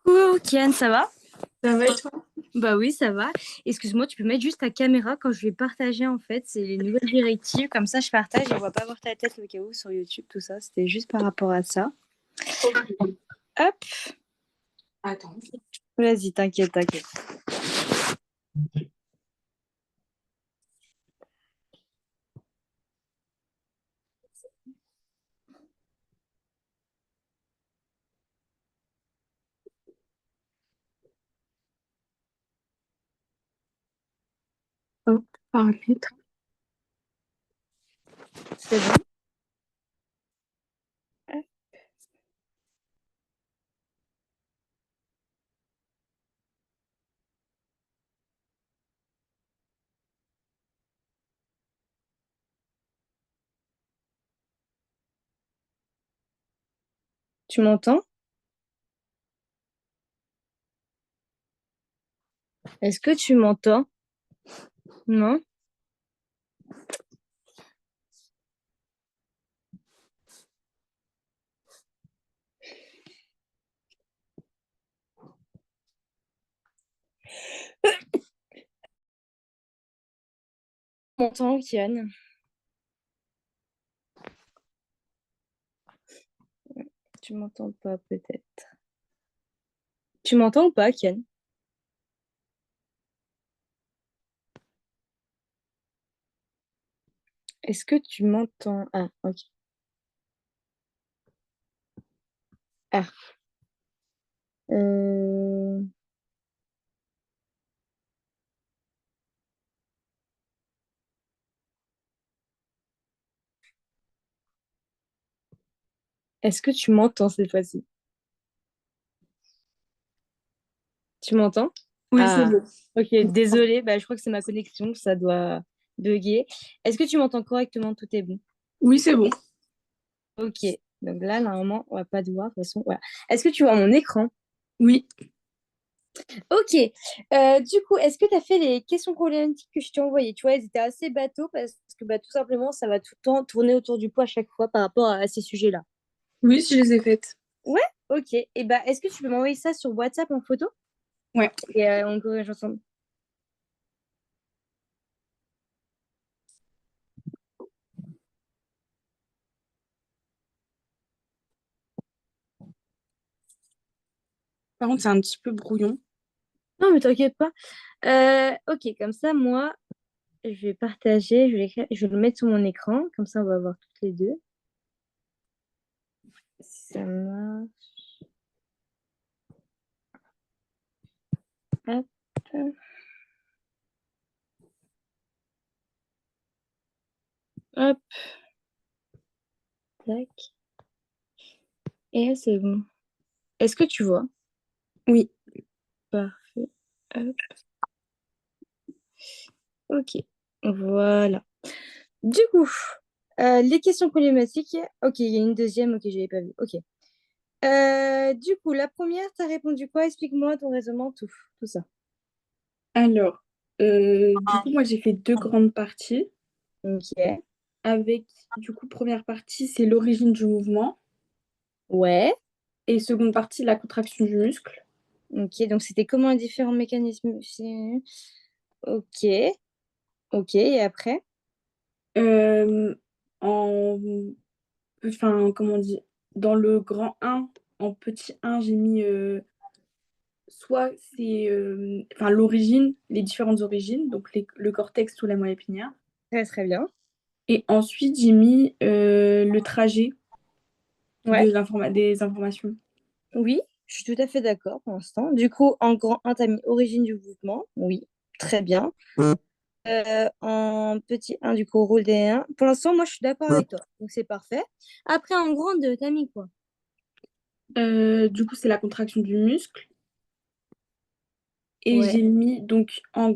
Coucou, Kian, ça va? Ça va et toi? Bah oui, ça va. Excuse-moi, tu peux mettre juste ta caméra quand je vais partager en fait. C'est les nouvelles directives. Comme ça, je partage et on va pas voir ta tête au cas où sur YouTube, tout ça. C'était juste par rapport à ça. Hop, Attends. vas-y, t'inquiète, t'inquiète. Hop, paramètres. C'est bon? Hop. Tu m'entends? Est-ce que tu m'entends? Non? Tu m'entends, Kian? Tu m'entends pas, peut-être. Tu m'entends ou pas, Kian? Est-ce que tu m'entends? Ah, ok. Ah. Euh, Est-ce que tu m'entends cette fois-ci? Tu m'entends? Oui, c'est Ah, bon. ok, désolée, bah, je crois que c'est ma connexion, ça doit bugger. Est-ce que tu m'entends correctement? Tout est bon. Oui, c'est bon. Ok, donc là, normalement, on va pas devoir, de toute façon, voilà. Est-ce que tu vois mon écran? Oui. Ok, du coup, est-ce que tu as fait les questions problématiques que je t'ai envoyées? Tu vois, elles étaient assez bateaux parce que bah, tout simplement, ça va tout le temps tourner autour du pot à chaque fois par rapport à ces sujets-là. Oui, je les ai faites. Ouais, ok. Et bah, est-ce que tu peux m'envoyer ça sur WhatsApp en photo? Ouais. Et on corrige ensemble. Par contre, c'est un petit peu brouillon. Non, mais t'inquiète pas. Ok, comme ça, moi, je vais partager, je vais le mettre sur mon écran, comme ça on va voir toutes les deux. Si ça marche. Hop, hop, tac. Et là, c'est bon. Est-ce que tu vois? Oui. Parfait. Hop, ok. Voilà. Du coup, les questions problématiques. Ok, il y a une deuxième. Ok, je l'avais pas vu. Ok. Du coup, la première, t'as répondu quoi? Explique-moi ton raisonnement, tout ça. Alors, du coup, moi, j'ai fait deux grandes parties. Ok. Avec, du coup, première partie, c'est l'origine du mouvement. Ouais. Et seconde partie, la contraction du muscle. Ok, donc c'était comment un différents mécanismes? Ok, ok, et après? Euh, en, enfin, comment on dit? Dans le grand un, en petit un, j'ai mis soit c'est enfin l'origine, les différentes origines, donc le cortex ou la moelle épinière. Très très bien. Et ensuite, j'ai mis le trajet Ouais, des informations. oui, je suis tout à fait d'accord pour l'instant. Du coup, en grand 1, t'as mis origine du mouvement. Oui, très bien. En petit 1, du coup, rôle des 1. Pour l'instant, moi, je suis d'accord avec toi. Donc, c'est parfait. Après, en grand 2, t'as mis quoi? Du coup, c'est la contraction du muscle. Et Ouais. j'ai mis donc en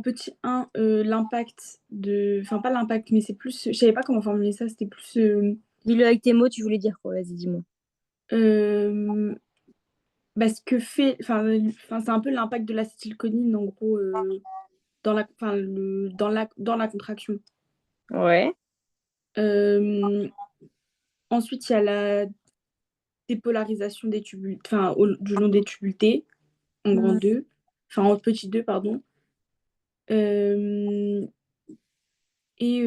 petit un l'impact de. Enfin, pas l'impact, mais c'est plus. Je savais pas comment formuler ça, c'était plus. Dis-le avec tes mots, tu voulais dire quoi? Vas-y, dis-moi. Euh, ce que fait. Enfin, c'est un peu l'impact de l'acétylcholine, en gros, dans la contraction. Ouais. Euh, Ensuite, il y a la dépolarisation des tubules, enfin, du long des tubules T, en grand Hmm. 2, enfin, en petit 2, pardon. Euh, et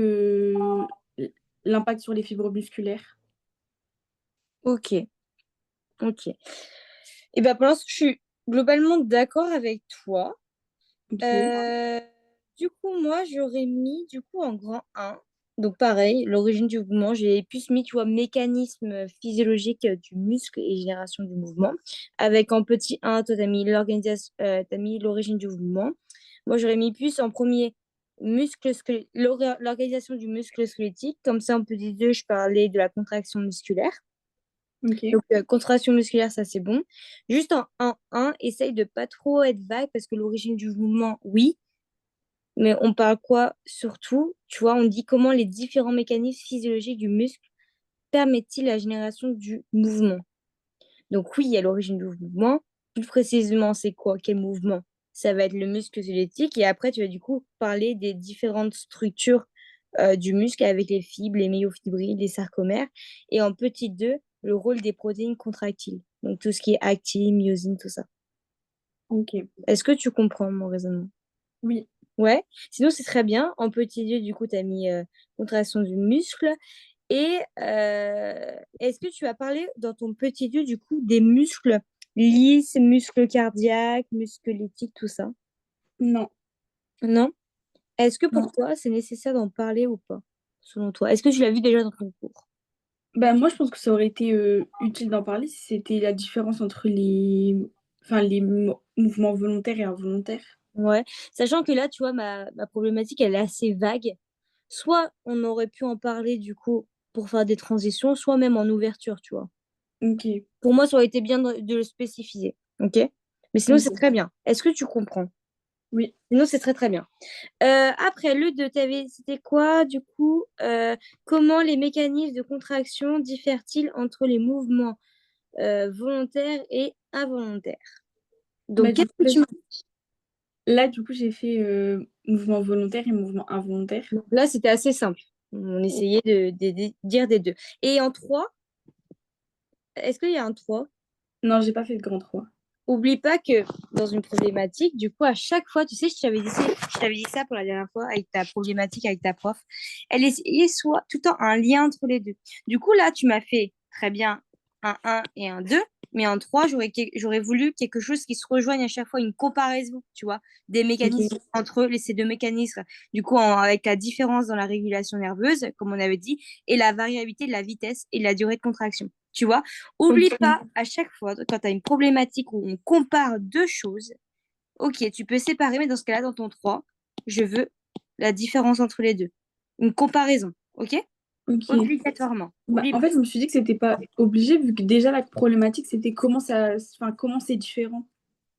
l'impact sur les fibres musculaires. Ok, ok. Et ben pour l'instant, je suis globalement d'accord avec toi. Ok, Euh, du coup, moi, j'aurais mis du coup en grand un. Donc pareil, l'origine du mouvement, j'ai plus mis, tu vois, mécanisme physiologique du muscle et génération du mouvement. Avec en petit un toi, t'as mis l'organisation, t'as mis l'origine du mouvement. Moi, j'aurais mis plus en premier l'organisation du muscle squelettique. Comme ça, en petit 2 je parlais de la contraction musculaire. ok, Donc, contraction musculaire, ça c'est bon. Juste en un essaye de pas trop être vague parce que l'origine du mouvement, oui, mais on parle quoi surtout? Tu vois, on dit comment les différents mécanismes physiologiques du muscle permettent-ils la génération du mouvement. Donc oui, il y a l'origine du mouvement. Plus précisément, c'est quoi? Quel mouvement? Ça va être le muscle squelettique. Et après, tu vas du coup parler des différentes structures du muscle avec les fibres, les myofibrilles, les sarcomères. Et en petit 2, le rôle des protéines contractiles. Donc tout ce qui est actine, myosine, tout ça. ok. Est-ce que tu comprends mon raisonnement? Oui. Ouais. Sinon, c'est très bien. En petit 2, du coup, tu as mis contraction du muscle. Et est-ce que tu as parlé dans ton petit 2 du coup, des muscles lisses, muscles cardiaques, muscles squelettiques, tout ça? Non, Non? Est-ce que pour non. toi, c'est nécessaire d'en parler ou pas, selon toi? Est-ce que tu l'as vu déjà dans ton cours? Bah, moi, je pense que ça aurait été utile d'en parler si c'était la différence entre enfin, les mouvements volontaires et involontaires. Ouais. Sachant que là, tu vois, ma problématique, elle est assez vague. Soit on aurait pu en parler, du coup, pour faire des transitions, soit même en ouverture, tu vois. Ok, Pour moi, ça aurait été bien de le spécifier. OK? Mais sinon, c'est ok. très bien. Est-ce que tu comprends? Oui. Sinon, c'est très, très bien. Après, le 2, c'était quoi, du coup? Comment les mécanismes de contraction diffèrent-ils entre les mouvements volontaires et involontaires? Bah, Donc, du qu'est-ce coup, que tu m'as là, du coup, j'ai fait mouvement volontaire et mouvement involontaire. Donc là, c'était assez simple. On essayait de dire des deux. Et en 3, est-ce qu'il y a un 3? Non, j'ai pas fait de grand 3. Oublie pas que dans une problématique, du coup, à chaque fois, tu sais, je t'avais dit ça pour la dernière fois avec ta problématique avec ta prof, elle essayait soit tout le temps un lien entre les deux. Du coup, là, tu m'as fait très bien un 1 et un 2, mais en 3, j'aurais voulu quelque chose qui se rejoigne à chaque fois, une comparaison, tu vois, des mécanismes Ok, entre ces deux mécanismes, du coup, avec la différence dans la régulation nerveuse, comme on avait dit, et la variabilité de la vitesse et de la durée de contraction. Tu vois, oublie ok, pas à chaque fois, quand tu as une problématique où on compare deux choses, ok, tu peux séparer, mais dans ce cas-là, dans ton 3, je veux la différence entre les deux. Une comparaison, ok? ok. Obligatoirement. Bah, Oublie en pas. fait, je me suis dit que c'était pas obligé, vu que déjà la problématique, c'était enfin, comment c'est différent.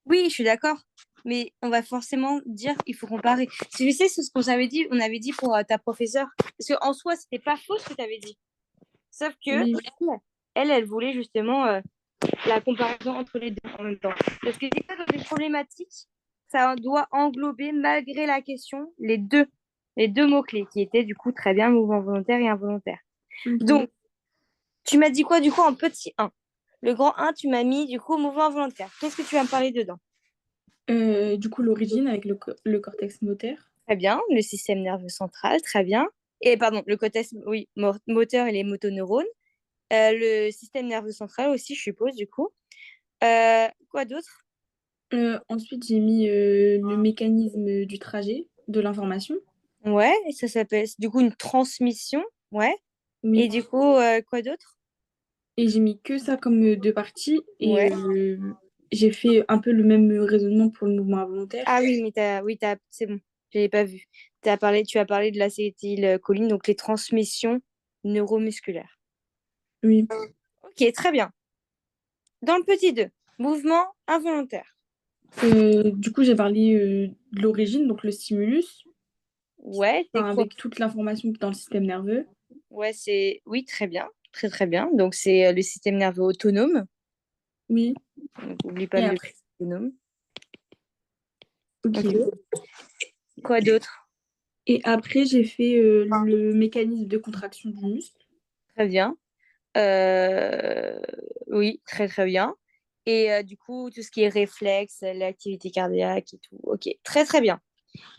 Oui, je suis d'accord, mais on va forcément dire qu'il faut comparer. Tu sais, c'est ce qu'on avait dit, on avait dit pour ta professeure. Parce qu'en soi, c'était pas faux ce que tu avais dit. Sauf que Oui, elle voulait justement la comparaison entre les deux en même temps. Parce que déjà, dans des problématiques, ça doit englober, malgré la question, les deux mots-clés qui étaient du coup très bien mouvement volontaire et involontaire. ok. Donc, tu m'as dit quoi du coup en petit un? Le grand un, tu m'as mis du coup mouvement volontaire. Qu'est-ce que tu vas me parler dedans? Du coup, l'origine avec le cortex moteur. Très bien, le système nerveux central, très bien. Et pardon, le côté oui, moteur et les motoneurones. Le système nerveux central aussi, je suppose, du coup. Quoi d'autre? Ensuite, j'ai mis le mécanisme du trajet de l'information. Ouais, et ça s'appelle du coup une transmission. Ouais. Et Oui. du coup, quoi d'autre? Et j'ai mis que ça comme deux parties. Et Ouais. j'ai fait un peu le même raisonnement pour le mouvement involontaire. Ah oui, mais c'est bon, je l'ai pas vu. Tu as parlé de l'acétylcholine, donc les transmissions neuromusculaires. Oui. Ok, très bien. Dans le petit 2, mouvement involontaire. Du coup, j'ai parlé de l'origine, donc le stimulus, Ouais, c'est enfin, quoi? avec toute l'information qui est dans le système nerveux. Ouais, oui, très bien, très très bien. Donc c'est le système nerveux autonome. Oui. Donc n'oublie pas Et de le après, autonome. ok. Ok. Quoi d'autre? Et après, j'ai fait le mécanisme de contraction du muscle. Très bien. Euh, oui, très très bien. Et du coup, tout ce qui est réflexe, l'activité cardiaque et tout. Ok, très très bien.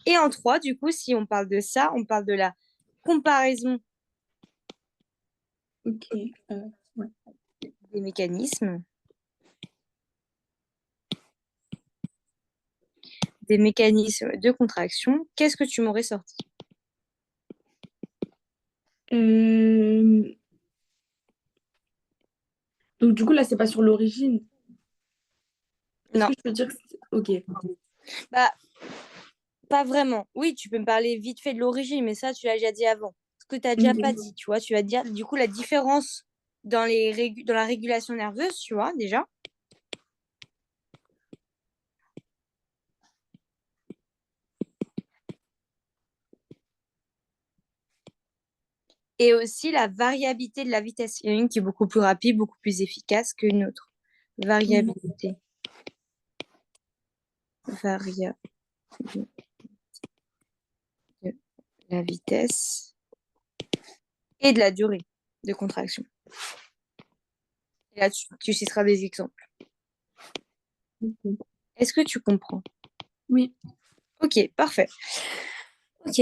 Et en 3, du coup, si on parle de ça, on parle de la comparaison Ok. Ouais. des mécanismes. Des mécanismes de contraction. Qu'est-ce que tu m'aurais sorti? Euh, Donc, du coup, là, c'est pas sur l'origine. Est-ce Non. que je peux dire Ok. Bah, pas vraiment. Oui, tu peux me parler vite fait de l'origine, mais ça, tu l'as déjà dit avant. Ce que tu n'as déjà pas Ok. dit, tu vois, tu vas dire du coup la différence dans dans la régulation nerveuse, tu vois, déjà. Et aussi la variabilité de la vitesse. Il y en a une qui est beaucoup plus rapide, beaucoup plus efficace qu'une autre. Mhm. Variabilité. Variabilité de la vitesse et de la durée de contraction. Et là, tu citeras des exemples. Ok. Est-ce que tu comprends? Oui. Ok, parfait. Ok.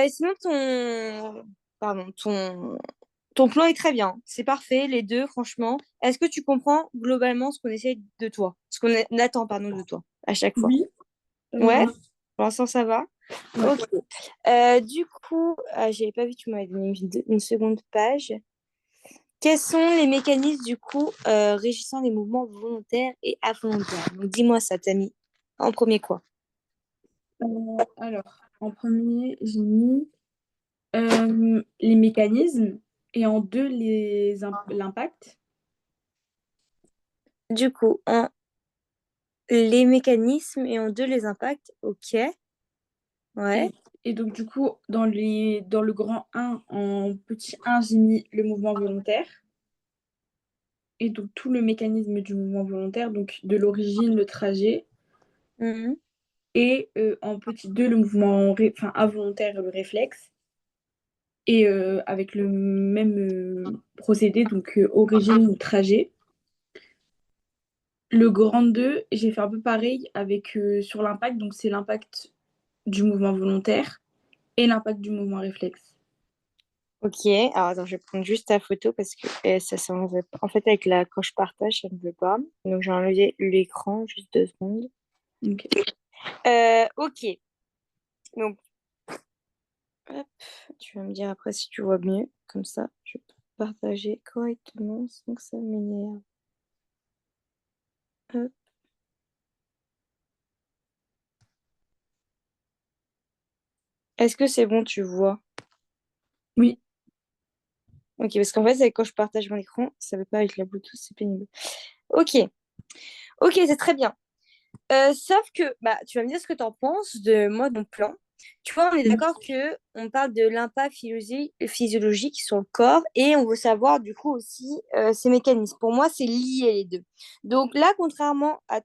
Sinon, Pardon, ton plan est très bien. C'est parfait, les deux, franchement. Est-ce que tu comprends globalement ce qu'on essaie de toi? Ce qu'on attend, pardon, de toi, à chaque fois? Oui. Ouais? Oui. Pour l'instant, ça va? Ouais. Ok. Du coup, j'avais pas vu, tu m'avais donné une seconde page. Quels sont les mécanismes, du coup, régissant les mouvements volontaires et involontaires? Donc, dis-moi ça, Tammy. En premier, quoi? Alors, en premier, j'ai mis les mécanismes et en deux, l'impact. Du coup, les mécanismes et en deux, les impacts. Ok. Ouais. Et, et donc, du coup, dans le grand un en petit un j'ai mis le mouvement volontaire. Et donc, tout le mécanisme du mouvement volontaire, donc de l'origine, le trajet. Mhm. Et en petit 2 le mouvement involontaire et le réflexe. Et avec le même procédé, donc origine ou trajet. Le grand 2 j'ai fait un peu pareil avec sur l'impact, donc c'est l'impact du mouvement volontaire et l'impact du mouvement réflexe. Ok, alors attends, je vais prendre juste ta photo parce que ça s'enlève pas. En fait, avec quand je partage, ça ne veut pas. Donc, j'ai enlevé l'écran, juste 2 secondes. Ok. Ok, donc, hop, tu vas me dire après si tu vois mieux. Comme ça, je peux partager correctement sans que ça m'énerve. Hop. Est-ce que c'est bon, tu vois? Oui. Ok, parce qu'en fait, quand je partage mon écran, ça ne veut pas avec la Bluetooth, c'est pénible. Ok, ok, c'est très bien. Sauf que, bah, tu vas me dire ce que tu en penses de moi, de mon plan. Tu vois, on est Mm. d'accord que on parle de l'impact physiologique sur le corps et on veut savoir du coup aussi ces mécanismes. Pour moi, c'est lié les deux. Donc là, contrairement à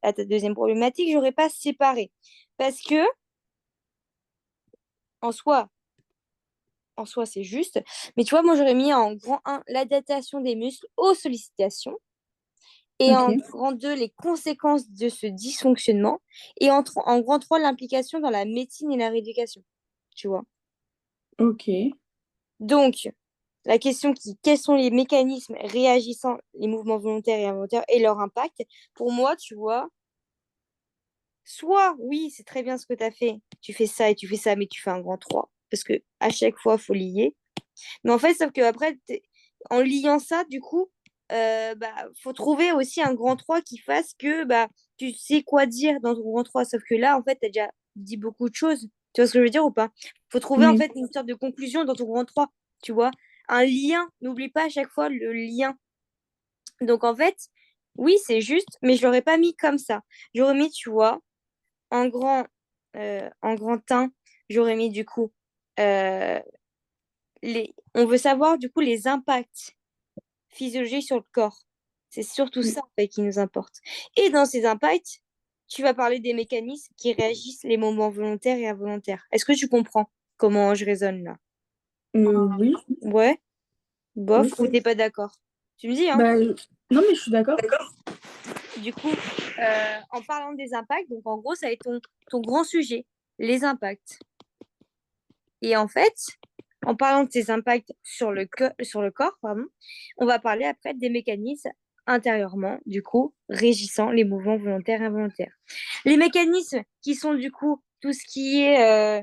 à ta deuxième problématique, j'aurais pas séparé parce que en soi, en soi, c'est juste. Mais tu vois, moi, j'aurais mis en grand un l'adaptation des muscles aux sollicitations. Et en Ok. grand 2 les conséquences de ce dysfonctionnement. Et en grand 3 l'implication dans la médecine et la rééducation. Tu vois. Ok. Donc, la question quels sont les mécanismes réagissant les mouvements volontaires et involontaires et leur impact? Pour moi, tu vois, soit, oui, c'est très bien ce que tu as fait. Tu fais ça et tu fais ça, mais tu fais un grand 3 parce que à chaque fois, il faut lier. Mais en fait, sauf que après, en liant ça, du coup, bah, faut trouver aussi un grand 3 qui fasse que bah, tu sais quoi dire dans ton grand 3. Sauf que là, en fait, tu as déjà dit beaucoup de choses. Tu vois ce que je veux dire ou pas? Faut trouver en Oui. fait une sorte de conclusion dans ton grand 3. Tu vois? Un lien. N'oublie pas à chaque fois le lien. Donc en fait, oui, c'est juste, mais je l'aurais pas mis comme ça. J'aurais mis, tu vois, en grand, en grand 1, j'aurais mis du coup, euh, on veut savoir du coup les impacts physiologique sur le corps. C'est surtout ça en fait, qui nous importe. Et dans ces impacts, tu vas parler des mécanismes qui réagissent les moments volontaires et involontaires. Est-ce que tu comprends comment je raisonne là? Oui. Ouais, Bof, ou Oui. t'es pas d'accord? Tu me dis, hein? Bah, non, mais je suis d'accord. Du coup, en parlant des impacts, donc en gros, ça va être ton grand sujet, les impacts. Et en fait, en parlant de ces impacts sur le corps, pardon, on va parler après des mécanismes intérieurement, du coup, régissant les mouvements volontaires et involontaires. Les mécanismes qui sont du coup tout ce qui est,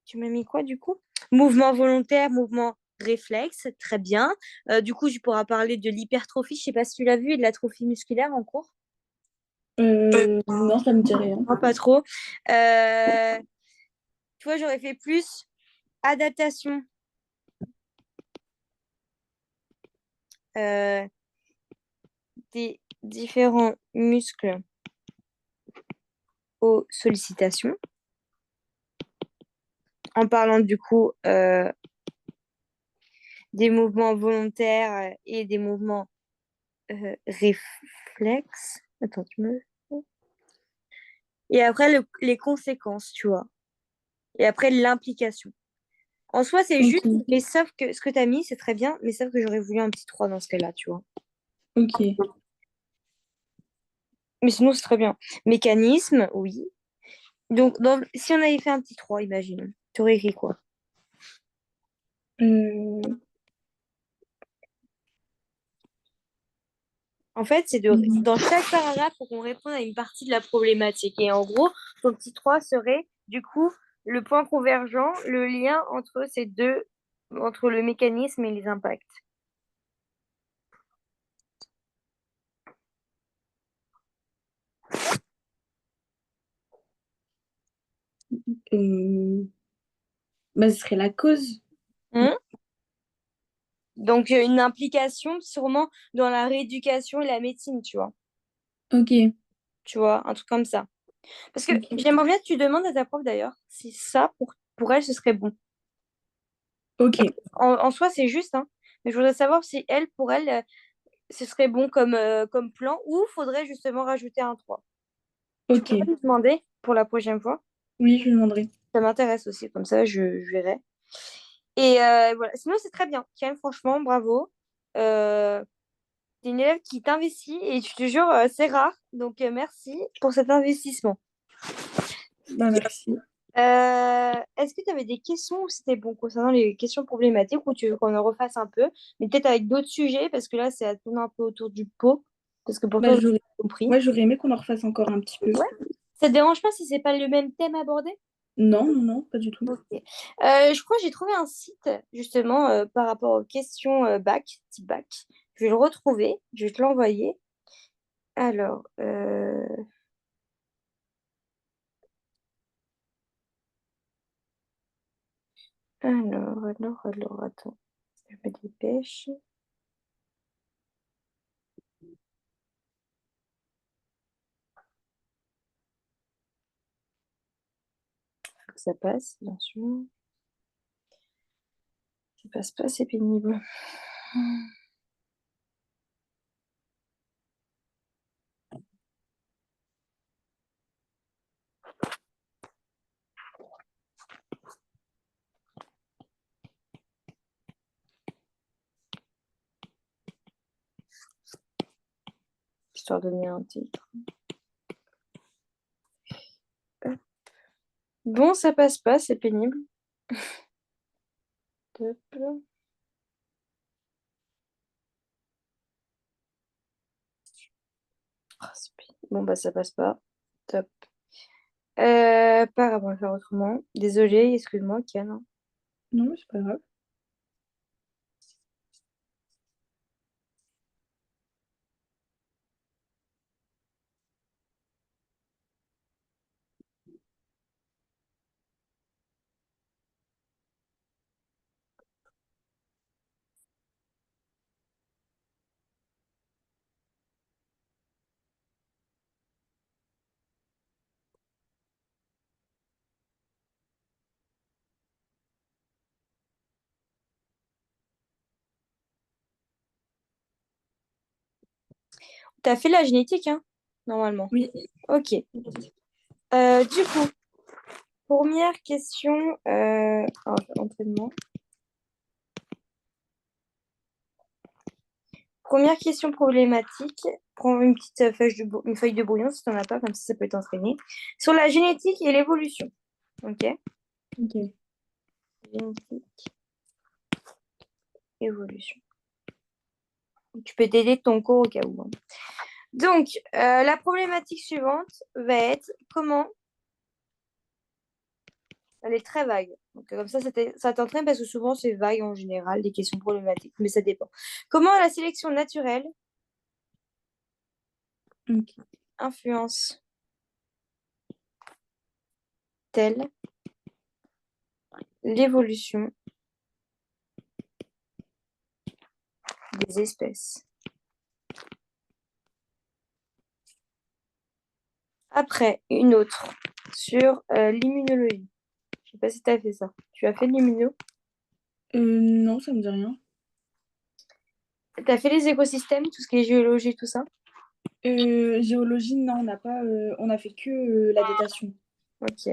tu m'as mis quoi du coup? Mouvement volontaire, mouvement réflexe, très bien. Du coup, je pourras parler de l'hypertrophie, je sais pas si tu l'as vu, et de l'atrophie musculaire en cours. Non, ça me dit rien. Non, pas trop. Tu vois, j'aurais fait plus adaptation euh, des différents muscles aux sollicitations, en parlant du coup des mouvements volontaires et des mouvements réflexes. Attends, tu me... Et après, les conséquences, tu vois. Et après, l'implication. En soi, c'est juste, Ok, mais sauf que ce que tu as mis, c'est très bien, mais sauf que j'aurais voulu un petit 3 dans ce cas-là, tu vois. ok. Mais sinon, c'est très bien. Mécanisme, oui. Donc, si on avait fait un petit 3 imagine, tu aurais écrit quoi? Euh, En fait, dans chaque paragraphe, il faut qu'on réponde à une partie de la problématique. Et en gros, ton petit 3 serait, du coup, le point convergent, le lien entre ces deux, entre le mécanisme et les impacts. euh, Bah, ce serait la cause. Hmm. Donc, une implication sûrement dans la rééducation et la médecine, tu vois. Ok, Tu vois, un truc comme ça. Parce que ok, j'aimerais bien que tu demandes à ta prof d'ailleurs si ça, pour elle, ce serait bon. ok, En soi, c'est juste, hein. Mais je voudrais savoir si elle, pour elle, ce serait bon comme plan ou faudrait justement rajouter un 3. Tu pourrais ok. lui demander pour la prochaine fois. Oui, je lui demanderai. Ça m'intéresse aussi, comme ça, je verrai. Et voilà. Sinon, c'est très bien. Kian, franchement, bravo. Euh, T'es une élève qui t'investit et je te jure, c'est rare. Donc, merci pour cet investissement. Bah, merci. Est-ce que tu avais des questions ou c'était bon concernant les questions problématiques ou tu veux qu'on en refasse un peu, mais peut-être avec d'autres sujets parce que là, c'est à tourner un peu autour du pot. Parce que pour Bah, toi, j'ai compris. ouais, j'aurais aimé qu'on en refasse encore un petit peu. Ouais. Ça te dérange pas si c'est pas le même thème abordé? Non, non, non, pas du tout. Ok. Je crois que j'ai trouvé un site justement par rapport aux questions bac, type bac. Je vais le retrouver, je vais te l'envoyer. Alors, attends, je me dépêche. Faut que ça passe, bien sûr. Ça passe pas, c'est pénible. Histoire de donner un titre. Bon, ça passe pas, c'est pénible. Top. Ah, c'est pénible. Bon, bah, ça passe pas. Top. Pas grave, on va faire autrement. Désolée, excuse-moi, Kian, hein. Non, mais c'est pas grave. T'as fait la génétique, hein, normalement. Oui. Ok. Du coup, première question. Entraînement. Première question problématique. Prends une petite une feuille de brouillon si tu n'en as pas, comme ça peut t'entraîner. Sur la génétique et l'évolution. Ok? Ok. Génétique, évolution. Tu peux t'aider de ton cours au cas où, hein. Donc, la problématique suivante va être comment. Elle est très vague. Donc, comme ça t'entraîne parce que souvent c'est vague en général, les questions problématiques, mais ça dépend. Comment la sélection naturelle Ok. influence-t-elle l'évolution des espèces? Après, une autre sur l'immunologie. Je sais pas si tu as fait ça. Tu as fait de l'immuno? Non, ça me dit rien. Tu as fait les écosystèmes, tout ce qui est géologie, tout ça? Géologie, non, on n'a pas, on a fait que la datation. Ok.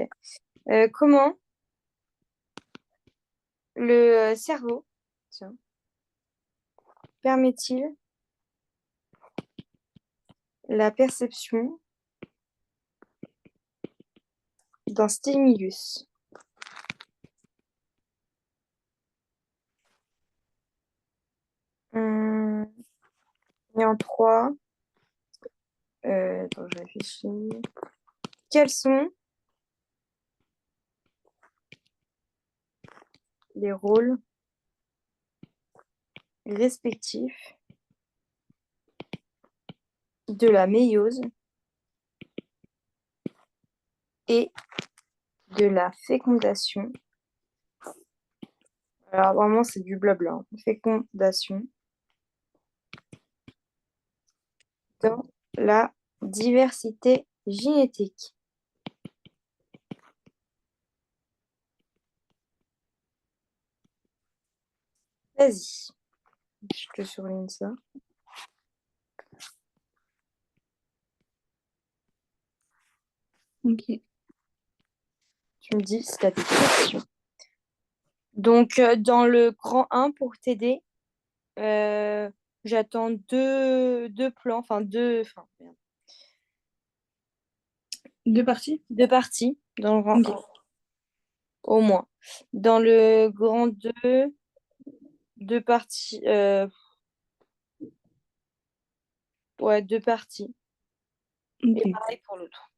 Comment le cerveau, tiens, permet-il la perception d'un stimulus? Hum, et en trois, attends, je réfléchis. Quels sont les rôles respectifs de la méiose et de la fécondation? Alors, vraiment, c'est du blabla, hein. Fécondation dans la diversité génétique. Vas-y, je te surligne ça. Ok. Tu me dis si tu as des questions. Donc, dans le grand un pour t'aider, euh, j'attends deux plans, enfin, merde, Deux parties? deux parties dans le grand Ok. 1, au moins. Dans le grand 2, deux parties. Ouais, deux parties. Et Ok. pareil pour l'autre.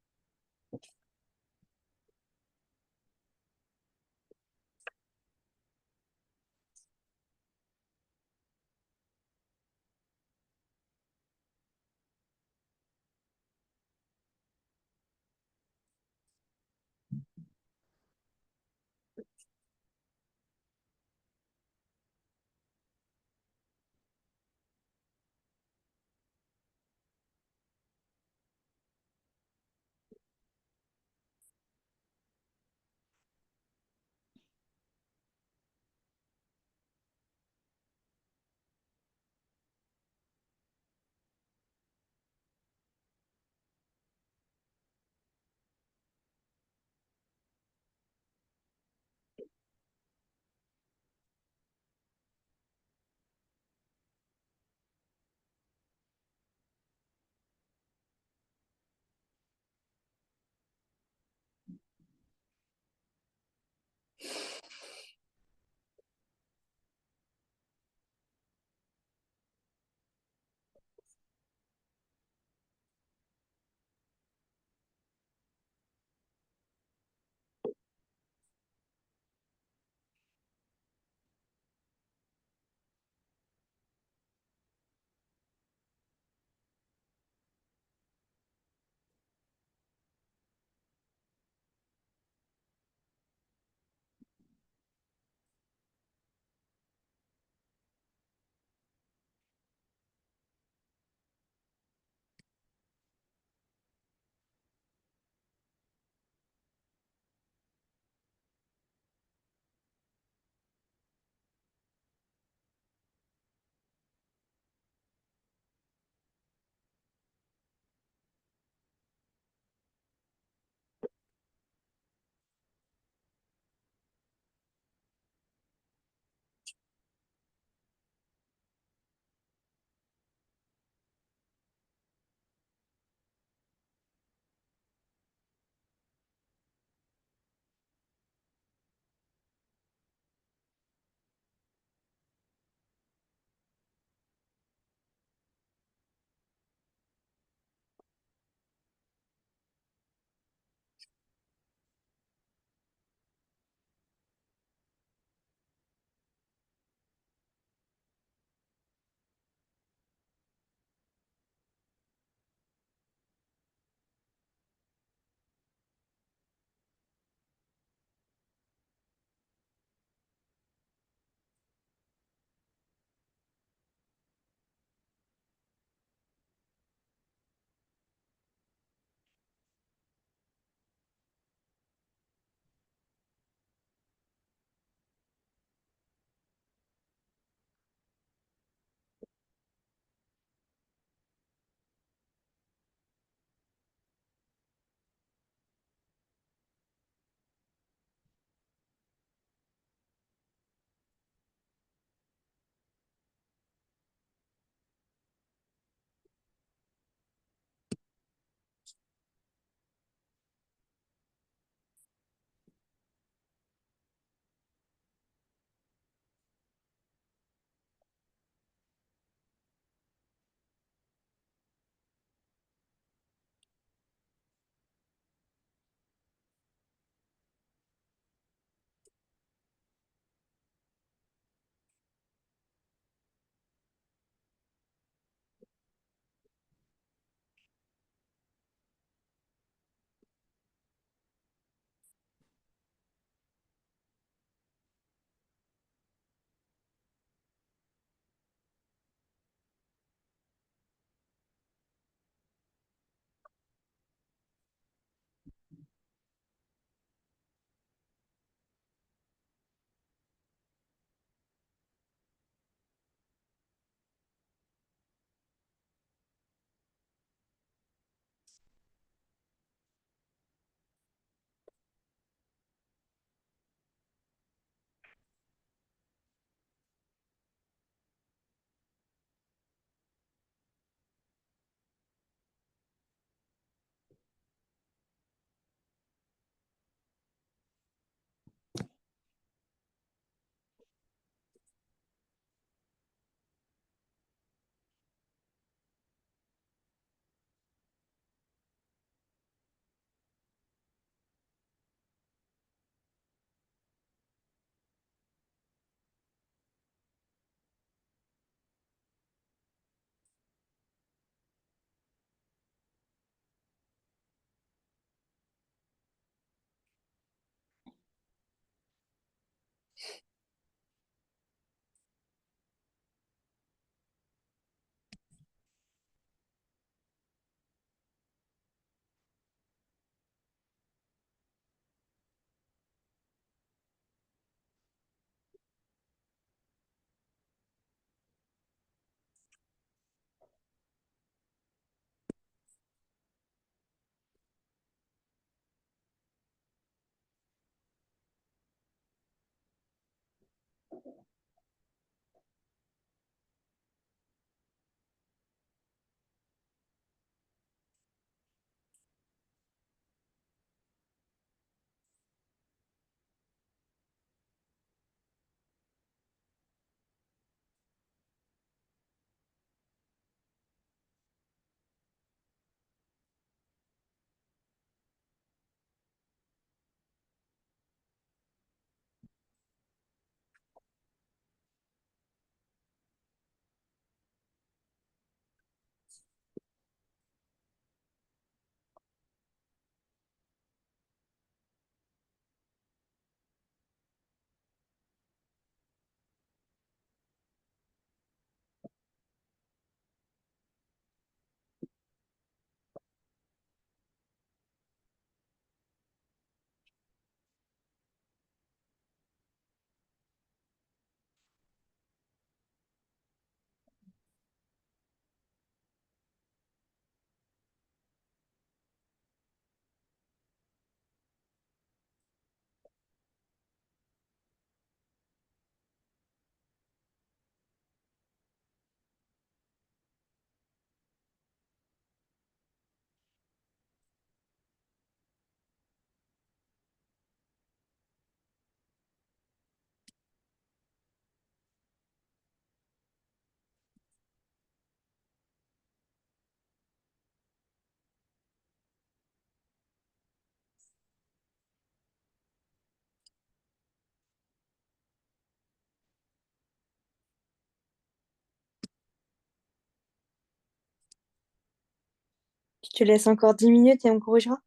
Je te laisse encore 10 minutes et on corrigera.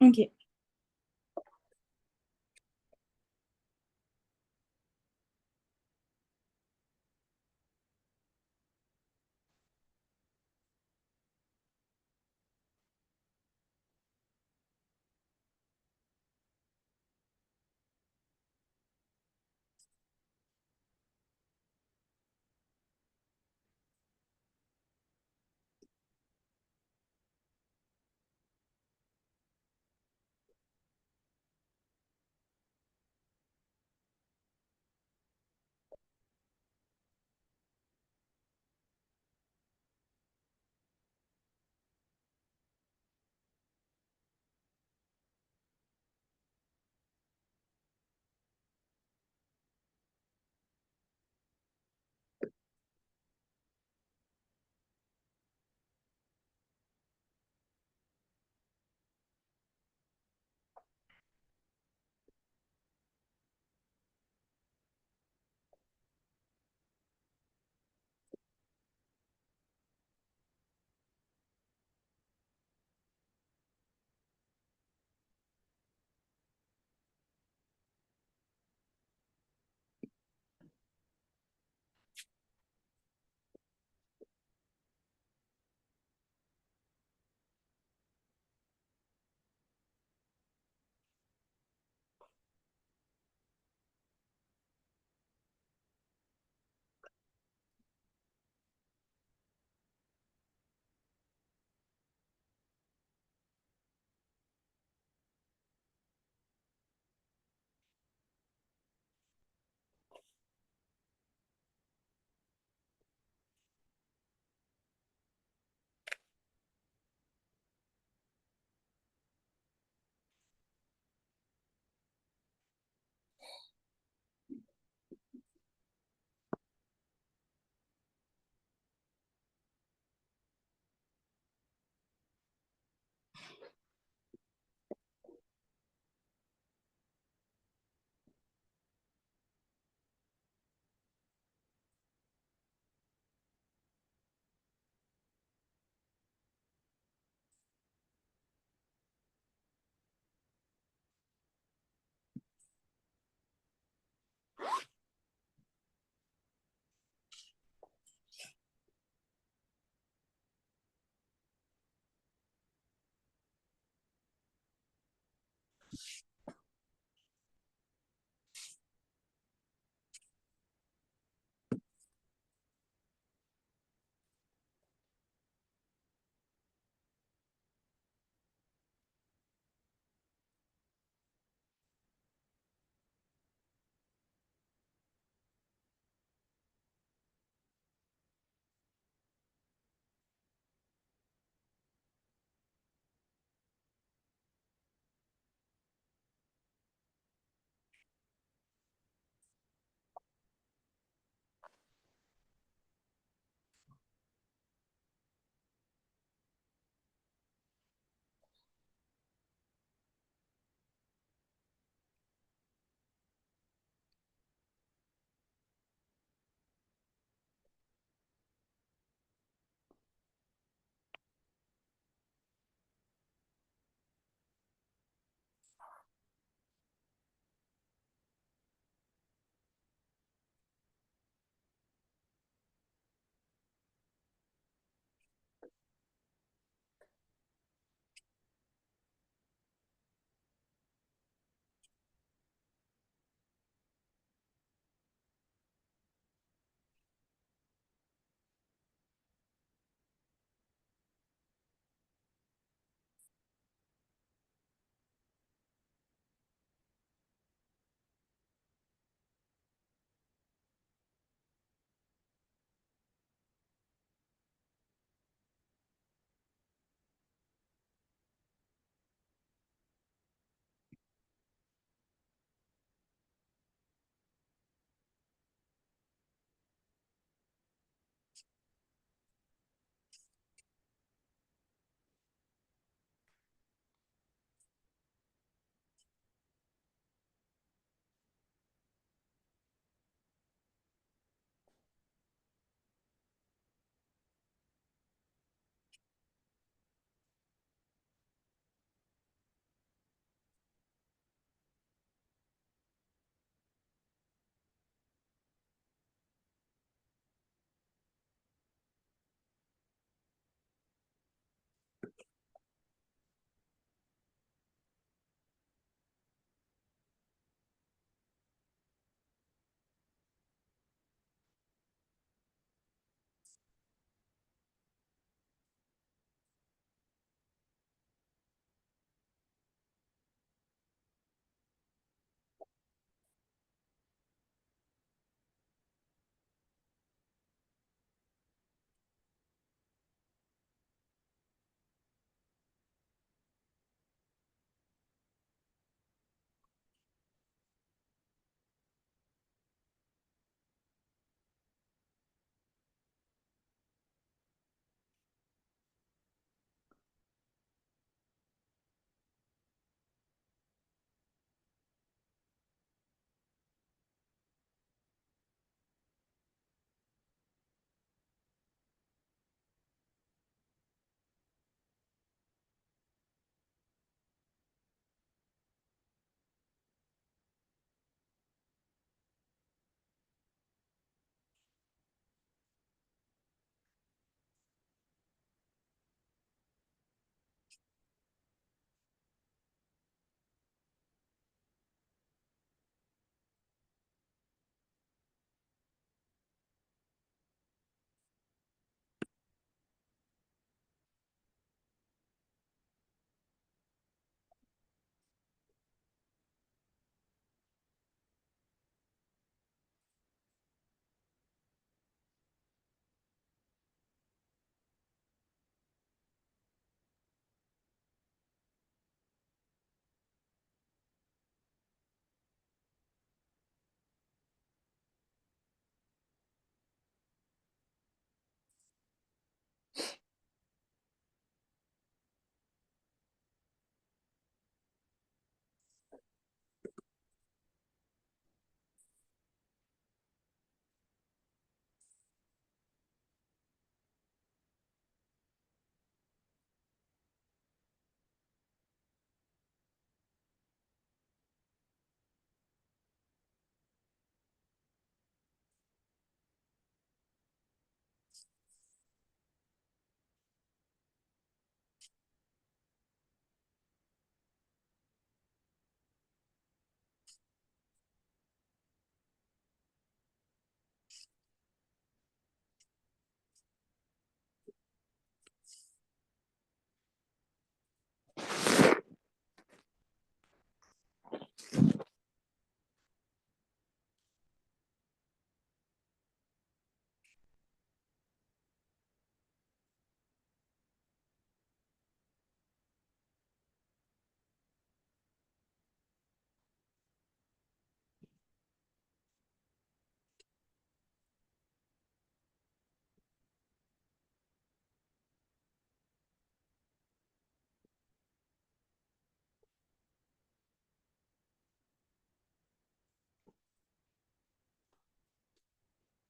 Ok.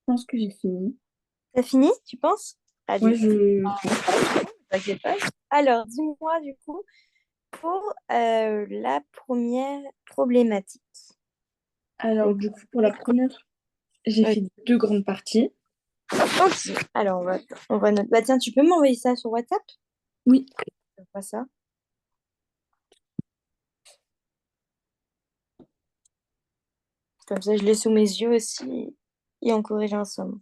pense que j'ai fini. T'as fini, tu penses? Ouais, Allez, je pense. t'inquiète pas. Alors, dis-moi du coup, pour la première problématique. Alors, Donc, du coup, pour la première, j'ai ok. fait deux grandes parties. Ok. Alors, on va noter. Bah, tiens, tu peux m'envoyer ça sur WhatsApp? Oui, Je vois ça. Comme ça, je l'ai sous mes yeux aussi et on corrige ensemble.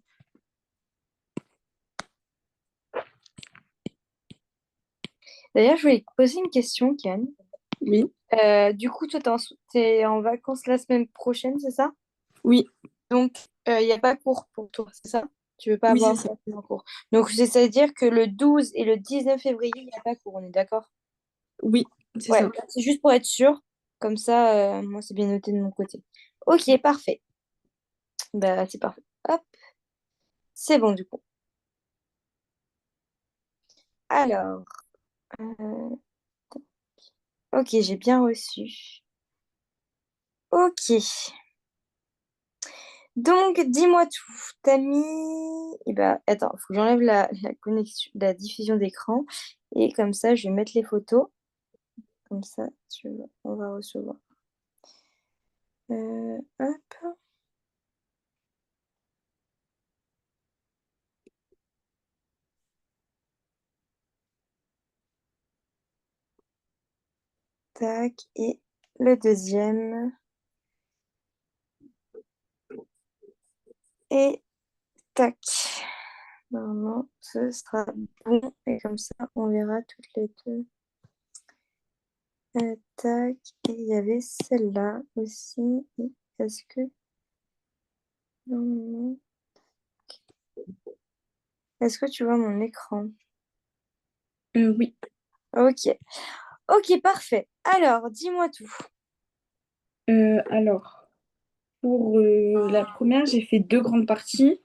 D'ailleurs, je voulais te poser une question, Ken. oui, Du coup, toi, t'es en vacances la semaine prochaine, c'est ça? oui, Donc, il n'y a pas cours pour toi, c'est ça? Tu veux pas oui, c'est avoir ça. en cours. Donc, c'est-à-dire que le 12 et le 19 février, il n'y a pas cours, on est d'accord? Oui, c'est Ouais, ça. c'est juste pour être sûr. Comme ça, moi, c'est bien noté de mon côté. Ok, parfait. Bah, c'est parfait. Hop, c'est bon du coup. Alors, euh, ok, j'ai bien reçu. Ok. Donc, dis-moi tout. T'as mis... Eh ben, attends, faut que j'enlève la connexion, la diffusion d'écran. Et comme ça, je vais mettre les photos. Comme ça, on va recevoir. Hop, tac. Et le deuxième. Et tac. Normalement, ce sera bon. Et comme ça, on verra toutes les deux. Tac. Et il y avait celle-là aussi. Et est-ce que... normalement- Est-ce que tu vois mon écran? Oui. Ok. Ok, parfait. Alors, dis-moi tout. Alors, pour la première, j'ai fait deux grandes parties.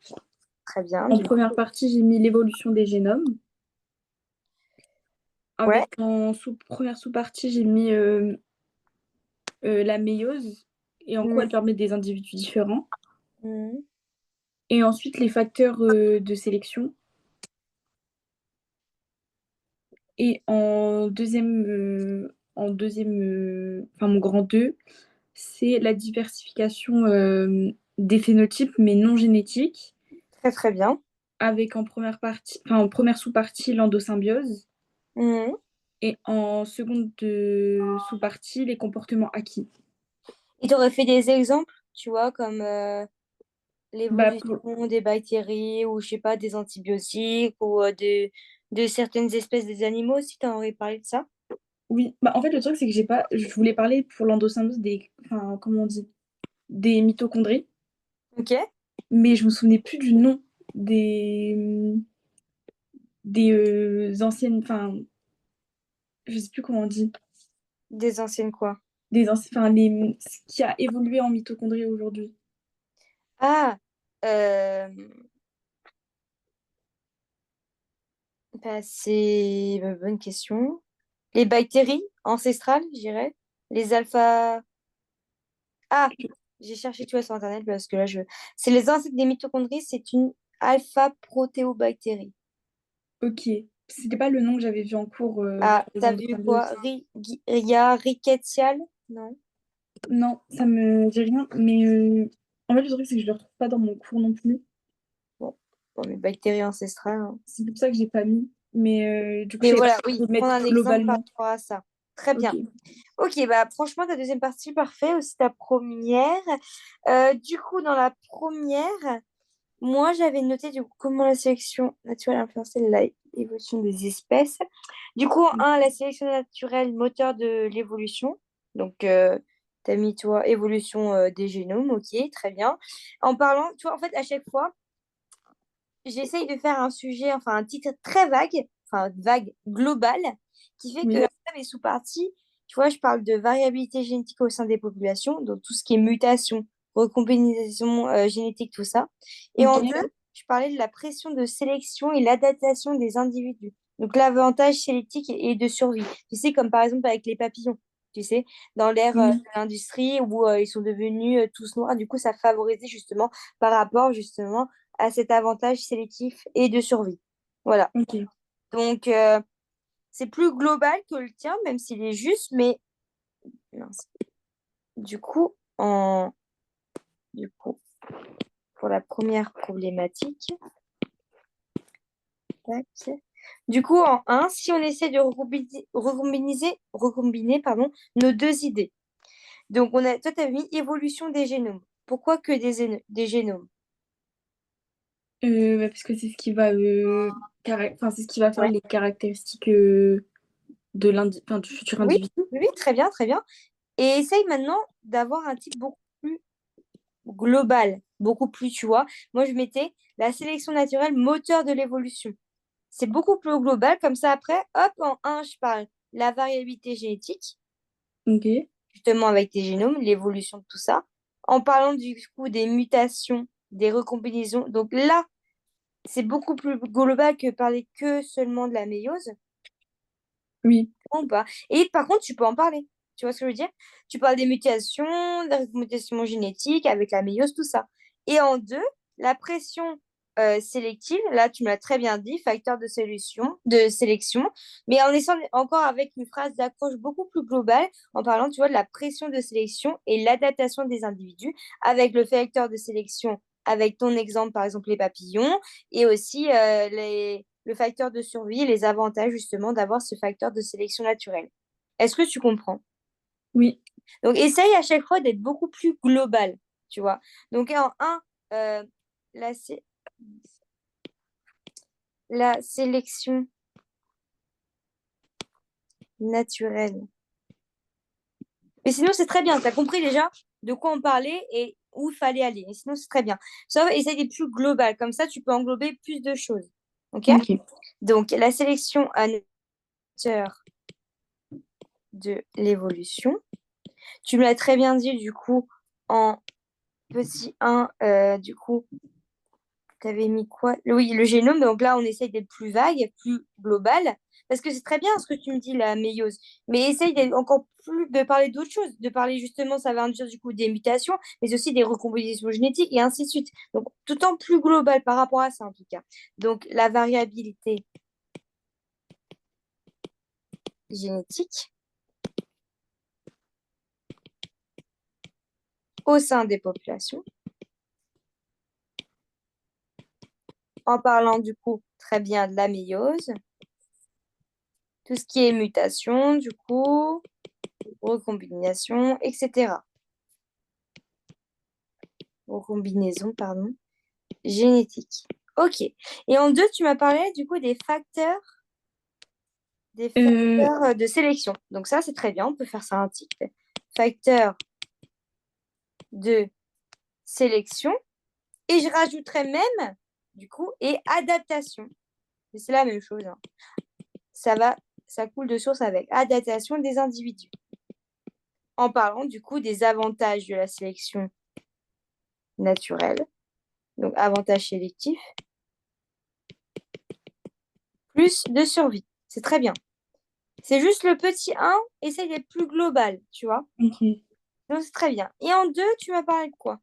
Très bien, En du coup. première partie, j'ai mis l'évolution des génomes. Ouais. Première sous-partie, j'ai mis la méiose et en quoi Mhm. elle permet des individus différents. Mhm. Et ensuite, les facteurs de sélection. Et enfin mon grand 2, c'est la diversification des phénotypes, mais non génétiques, Très, très bien. avec en première sous-partie l'endosymbiose Mhm. et en seconde sous-partie les comportements acquis. Et tu aurais fait des exemples, tu vois, comme Bah, l'évolution des bactéries ou, je sais pas, des antibiotiques ou de certaines espèces des animaux, si tu aurais parlé de ça. oui, bah, en fait, le truc, c'est que je voulais parler pour l'endosymbiose enfin, comment on dit, des mitochondries, Ok. mais je me souvenais plus du nom des anciennes, enfin, je sais plus comment on dit, Des anciennes quoi? enfin, ce qui a évolué en mitochondrie aujourd'hui. Ah, euh, bah, c'est une bonne question. Les bactéries ancestrales, je dirais. Les alpha. Ah, j'ai cherché, tu vois, sur Internet parce que là, c'est les ancêtres des mitochondries, c'est une alpha-protéobactérie. Ok, c'était pas le nom que j'avais vu en cours Ah, pour les t'as vu quoi? endosymbioses. Ria rickettsial? Non? Non, ça me dit rien, mais en fait, le truc, c'est que je le retrouve pas dans mon cours non plus. Bon, bon mais bactéries ancestrales, hein. C'est pour ça que j'ai pas mis. Mais du coup, je Mais savais pas voilà, si je oui, pouvais prendre mettre un exemple par globalement. rapport à ça. Très Ok. bien. Ok, bah franchement, ta deuxième partie, parfait. Aussi ta première. Du coup, dans la première, moi, j'avais noté du coup comment la sélection naturelle influençait l'évolution des espèces. Du coup, en un, la sélection naturelle, moteur de l'évolution. Donc, tu as mis, toi, évolution des génomes. Ok, très bien. En parlant, tu vois, en fait, à chaque fois, j'essaye de faire un sujet, enfin, un titre très vague, enfin, vague, global, qui fait que Oui. après mes sous-parties, tu vois, je parle de variabilité génétique au sein des populations, donc tout ce qui est mutation, recombinaison génétique, tout ça. Et en Ok. deux, je parlais de la pression de sélection et l'adaptation des individus. Donc l'avantage génétique et de survie. Tu sais, comme par exemple avec les papillons, tu sais, dans l'ère de Oui. l'industrie où ils sont devenus tous noirs, du coup, ça favorisait justement par rapport justement à cet avantage sélectif et de survie. Voilà. Ok. Donc, c'est plus global que le tien, même s'il est juste, mais mince. Du coup, du coup, pour la première problématique, tac. Du coup, en un, si on essaie de recombiner, pardon, nos deux idées. Donc, toi, tu as mis évolution des génomes. Pourquoi que des génomes? Parce que c'est ce qui va, c'est ce qui va faire Ouais. les caractéristiques enfin, du futur Oui, individu. oui, très bien, très bien. Et essaye maintenant d'avoir un type beaucoup plus global, beaucoup plus, tu vois. Moi, je mettais la sélection naturelle moteur de l'évolution. C'est beaucoup plus global. Comme ça, après, hop, en un, je parle la variabilité génétique, Ok. justement avec tes génomes, l'évolution de tout ça. En parlant du coup des mutations, des recombinaisons. Donc là, c'est beaucoup plus global que parler que seulement de la méiose. Oui. Ou pas. Et par contre, tu peux en parler. Tu vois ce que je veux dire? Tu parles des mutations, des mutations génétiques avec la méiose, tout ça. Et en deux, la pression sélective, là, tu me l'as très bien dit, facteur de sélection, mais en laissant encore avec une phrase d'accroche beaucoup plus globale, en parlant, tu vois, de la pression de sélection et l'adaptation des individus avec le facteur de sélection, avec ton exemple, par exemple, les papillons, et aussi le facteur de survie et les avantages justement d'avoir ce facteur de sélection naturelle. Est-ce que tu comprends? Oui. Donc, essaye à chaque fois d'être beaucoup plus global, tu vois. Donc, en un, la, sé- la sélection naturelle. Mais sinon, c'est très bien. Tu as compris déjà de quoi on parlait et où il fallait aller. Et sinon, c'est très bien. Sauf essaye d'être plus global. Comme ça, tu peux englober plus de choses. OK? Ok. Donc, la sélection à hauteur de l'évolution. Tu me l'as très bien dit, du coup, en petit un du coup, tu avais mis quoi? Oui, le génome. Donc là, on essaye d'être plus vague, plus global. Parce que c'est très bien ce que tu me dis, la méiose. Mais essaye d'être encore plus, de parler d'autres choses. De parler justement, ça va induire du coup des mutations, mais aussi des recompositions génétiques et ainsi de suite. Donc, tout en plus global par rapport à ça, en tout cas. Donc, la variabilité génétique au sein des populations. En parlant du coup très bien de la méiose, tout ce qui est mutation, du coup, recombination, etc. Recombinaison, pardon, génétique. Ok. Et en deux, tu m'as parlé du coup des Euh, facteurs de sélection. Donc ça, c'est très bien, on peut faire ça un titre. Facteurs de sélection. Et je rajouterais même, du coup, et adaptation. Mais c'est la même chose, hein. Ça va, ça coule de source avec adaptation des individus. En parlant du coup des avantages de la sélection naturelle, donc avantages sélectifs, plus de survie. C'est très bien. C'est juste le petit un, essaye d'être plus global, tu vois. ok. Donc c'est très bien. Et en deux, tu m'as parlé de quoi?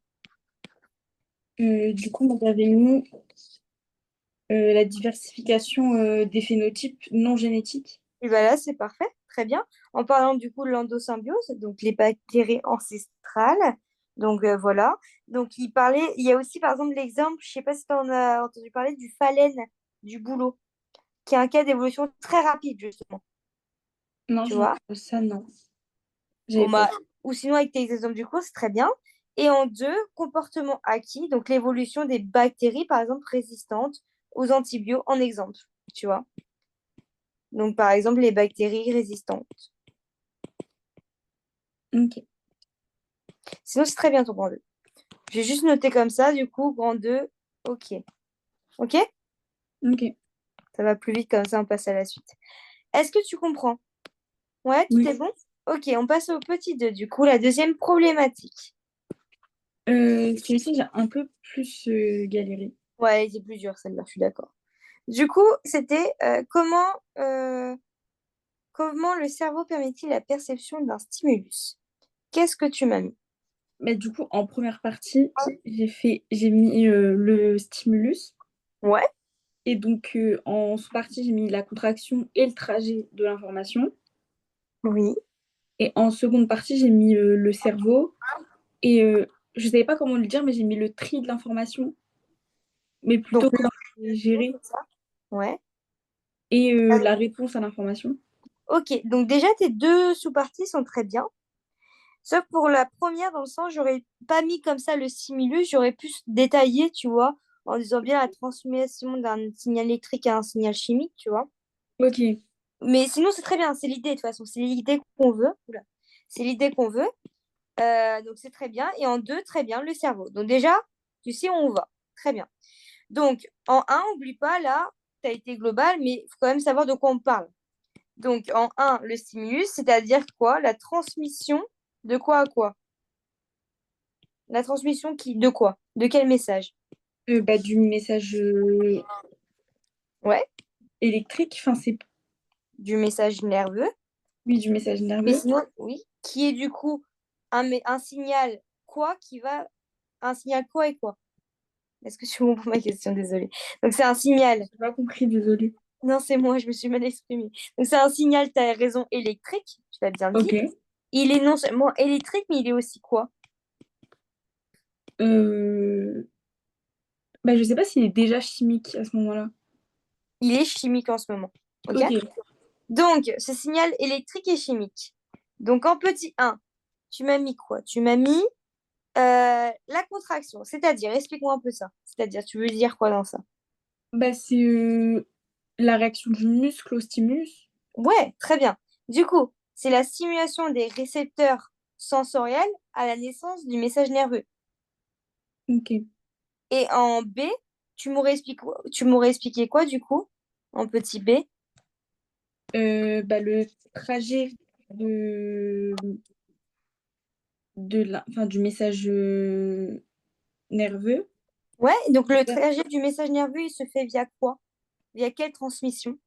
Du coup, moi, j'avais mis la diversification des phénotypes non génétiques. Et bien là, c'est parfait, très bien. En parlant du coup de l'endosymbiose, donc les bactéries ancestrales. Donc voilà. Donc il y a aussi par exemple l'exemple, je sais pas si tu en as entendu parler du phalène du bouleau, qui est un cas d'évolution très rapide justement, Non, tu vois. ça, non. Ou, J'avais pas. ma- ou sinon, avec tes exemples du cours, c'est très bien. Et en deux, comportement acquis, donc l'évolution des bactéries, par exemple, résistantes aux antibiotiques, en exemple, tu vois. Donc, par exemple, les bactéries résistantes. Ok. Sinon, c'est très bien ton grand 2. J'ai juste noté comme ça, du coup, grand 2, ok. Ok? Ok. Ça va plus vite, comme ça, on passe à la suite. Est-ce que tu comprends? Ouais, tout Oui. est bon? Ok, on passe au petit 2, du coup, la deuxième problématique. Celle-ci, j'ai un peu plus galéré. Ouais, elle était plus dure, celle-là, je suis d'accord. Du coup, c'était comment le cerveau permet-il la perception d'un stimulus? Qu'est-ce que tu m'as mis? Mais du coup, en première partie, j'ai mis le stimulus. Ouais, Et donc, en sous-partie, j'ai mis la contraction et le trajet de l'information. oui. Et en seconde partie, j'ai mis le cerveau. Et je ne savais pas comment le dire, mais j'ai mis le tri de l'information, mais Donc, plutôt comment c'est géré. c'est ça. Ouais. Et la réponse à l'information. Ok, donc déjà, tes deux sous-parties sont très bien. Sauf pour la première, dans le sens, j'aurais pas mis comme ça le simulus, j'aurais pu détailler, tu vois, en disant bien la transmission d'un signal électrique à un signal chimique, tu vois. Ok. Mais sinon, c'est très bien, c'est l'idée, de toute façon, c'est l'idée qu'on veut. Oula. C'est l'idée qu'on veut, donc c'est très bien. Et en deux, très bien, le cerveau. Donc déjà, tu sais où on va. Très bien. Donc, en un, oublie pas, là, tu as été global, mais il faut quand même savoir de quoi on parle. Donc, en un, le stimulus, c'est-à-dire quoi? La transmission de quoi à quoi? La transmission qui, de quoi? De quel message? Bah, du message Ouais, électrique, enfin, c'est du message nerveux. oui, du message Mais nerveux. sinon, oui, qui est du coup un signal quoi qui va. Un signal quoi et quoi? Est-ce que tu comprends ma question? Désolée. Donc, c'est un signal. J'ai pas compris, désolée. Non, c'est moi, je me suis mal exprimée. Donc, c'est un signal, tu as raison, électrique, tu l'as bien dit. Ok. Il est non seulement électrique, mais il est aussi quoi? Euh, Bah, je sais pas s'il est déjà chimique à ce moment-là. Il est chimique en ce moment. OK? Ok. Donc, ce signal électrique est chimique. Donc, en petit un, tu m'as mis quoi? Tu m'as mis la contraction. C'est-à-dire, explique-moi un peu ça. C'est-à-dire, tu veux dire quoi dans ça? Bah, c'est la réaction du muscle au stimulus. Ouais, très bien. Du coup, c'est la stimulation des récepteurs sensoriels à la naissance du message nerveux. Ok. Et en B, tu m'aurais expliqué quoi du coup? En petit B? Bah, le trajet enfin, du message nerveux. Ouais, donc le trajet du message nerveux, il se fait via quoi? Via quelle transmission?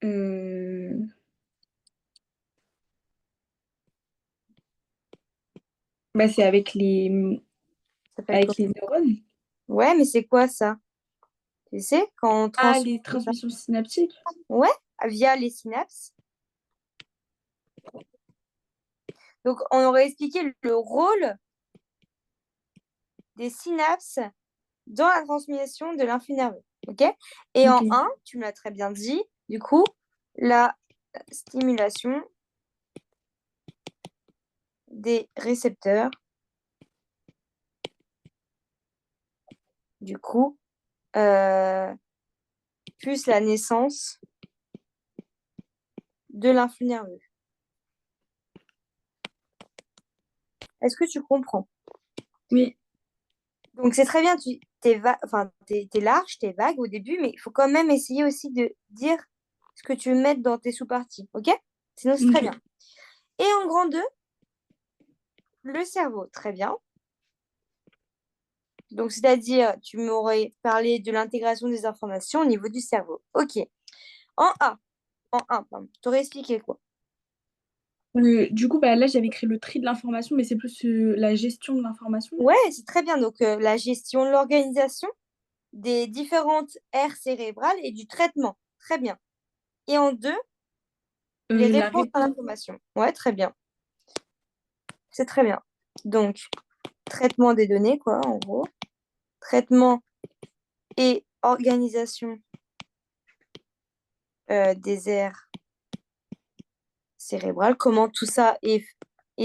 Euh, Bah, c'est Ça s'appelle avec comment? les neurones. Ouais, mais c'est quoi ça? Tu sais, quand on Ah, transmet les ça? transmissions synaptiques. Ouais, via les synapses. Donc, on aurait expliqué le rôle des synapses dans la transmission de l'influx nerveux. OK? Et en Ok. un, tu me l'as très bien dit, du coup, la stimulation des récepteurs, du coup, euh, plus la naissance de l'influx nerveux. Est-ce que tu comprends? Oui. Donc, c'est très bien, tu enfin, t'es large, t'es vague au début, mais il faut quand même essayer aussi de dire ce que tu veux mettre dans tes sous-parties. OK? Sinon, c'est très bien. Ok. Et en grand 2, le cerveau. Très bien. Donc, c'est-à-dire, tu m'aurais parlé de l'intégration des informations au niveau du cerveau. OK. En A, en un, pardon, je t'aurais expliqué quoi? Du coup, bah, là, j'avais écrit le tri de l'information, mais c'est plus la gestion de l'information. Ouais, c'est très bien. Donc, la gestion, l'organisation des différentes aires cérébrales et du traitement. Très bien. Et en deux, les La réponses à réponse. l'information. Ouais, très bien. C'est très bien. Donc, traitement des données, quoi, en gros. Traitement et organisation des aires cérébrales. Comment tout ça est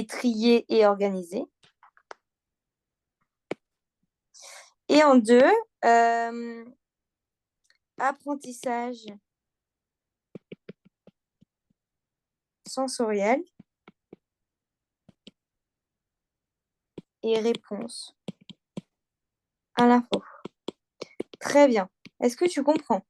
trié et organisé. Et en deux, euh, apprentissage sensoriel et réponse à l'info. Très bien. Est-ce que tu comprends?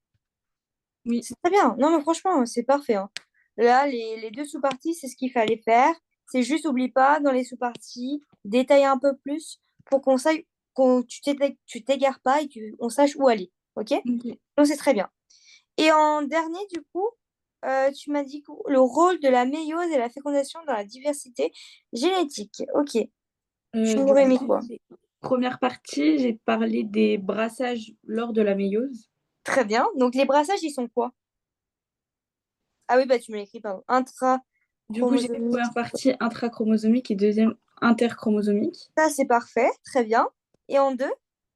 Oui. C'est très bien. Non, mais franchement, c'est parfait, hein. Là, les deux sous-parties, c'est ce qu'il fallait faire. C'est juste, oublie pas, dans les sous-parties, détailler un peu plus pour qu'on sache, tu t'égares pas et on sache où aller. OK? Ok. Donc, c'est très bien. Et en dernier, du coup, Tu m'as dit le rôle de la méiose et la fécondation dans la diversité génétique. Ok. Tu Du m'aurais coup, mis quoi? première partie, j'ai parlé des brassages lors de la méiose. Très bien. Donc les brassages, ils sont quoi? Ah oui, bah tu me l'écris, pardon. Du coup, j'ai fait première Intrachromosomique. partie intrachromosomique et deuxième interchromosomique. Ça, c'est parfait. Très bien. Et en deux?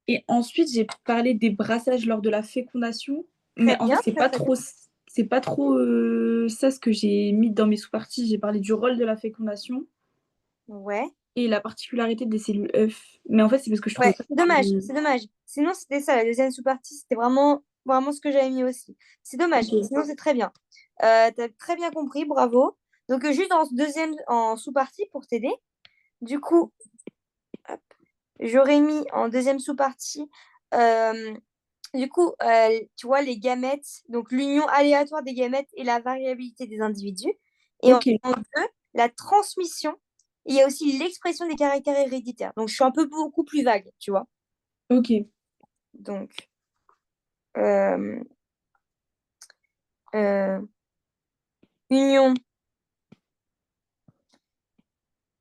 Et ensuite, j'ai parlé des brassages lors de la fécondation. Très Mais en fait, bien, très très bien. c'est pas trop ça ce que j'ai mis dans mes sous-parties. J'ai parlé du rôle de la fécondation Ouais. et la particularité des cellules œufs. Mais en fait, c'est parce que je trouvais Ouais, pas. c'est dommage, c'est dommage. Sinon, c'était ça, la deuxième sous-partie, c'était vraiment, vraiment ce que j'avais mis aussi. C'est dommage, Ok. sinon c'est très bien. T'as très bien compris, bravo. Donc, juste en deuxième, en sous-partie pour t'aider, du coup, hop, j'aurais mis en deuxième sous-partie, euh, tu vois, les gamètes, donc l'union aléatoire des gamètes et la variabilité des individus. Et Ok. en deux, la transmission. Il y a aussi l'expression des caractères héréditaires. Donc, je suis un peu beaucoup plus vague, tu vois. Ok. Donc, euh, euh, union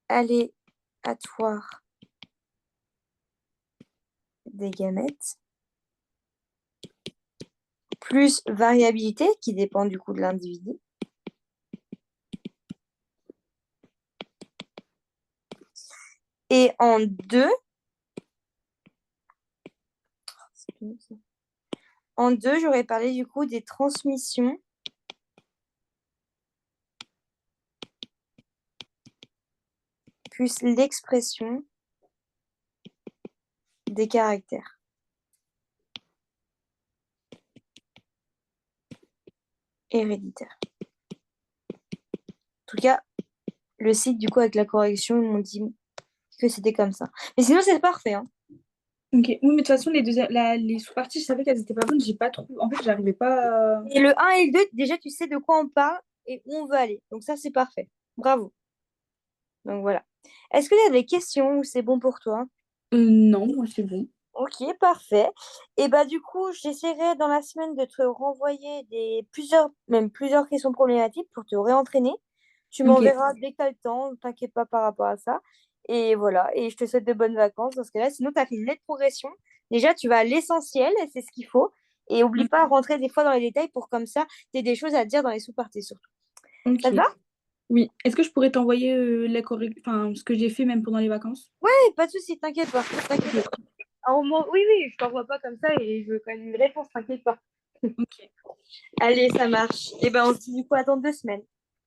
aléatoire des gamètes, plus variabilité qui dépend du coup de l'individu. Et en deux, j'aurais parlé du coup des transmissions plus l'expression des caractères héréditaires. En tout cas, le site, du coup, avec la correction, ils m'ont dit que c'était comme ça. Mais sinon, c'est parfait, hein. Ok. Oui, mais de toute façon, les sous-parties, je savais qu'elles étaient pas bonnes. J'ai pas trop. En fait, j'arrivais pas. Et le un et le 2, déjà, tu sais de quoi on parle et où on veut aller. Donc ça, c'est parfait. Bravo. Donc voilà. Est-ce que tu as des questions ou c'est bon pour toi? Non, moi, c'est bon. Ok, parfait. Et bah du coup, j'essaierai dans la semaine de te renvoyer même plusieurs questions problématiques pour te réentraîner. Tu Ok. m'enverras dès que tu as le temps, ne t'inquiète pas par rapport à ça. Et voilà, et je te souhaite de bonnes vacances dans ce cas-là. Sinon, tu as fait une nette progression. Déjà, tu vas à l'essentiel, et c'est ce qu'il faut. Et oublie pas de rentrer des fois dans les détails pour comme ça, tu aies des choses à dire dans les sous-parties surtout. Ça Ok. te va? Oui. Est-ce que je pourrais t'envoyer enfin, ce que j'ai fait même pendant les vacances? Oui, pas de souci, t'inquiète pas. T'inquiète Ok. pas. Oui, oui, je t'envoie pas comme ça et je veux quand même une réponse, t'inquiète pas. Ok. Allez, ça marche. Et ben, on se dit du coup, attendre 2 semaines.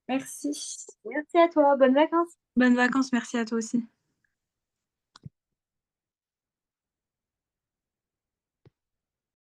Merci. Merci à toi. Bonnes vacances. Bonnes vacances. Merci à toi aussi.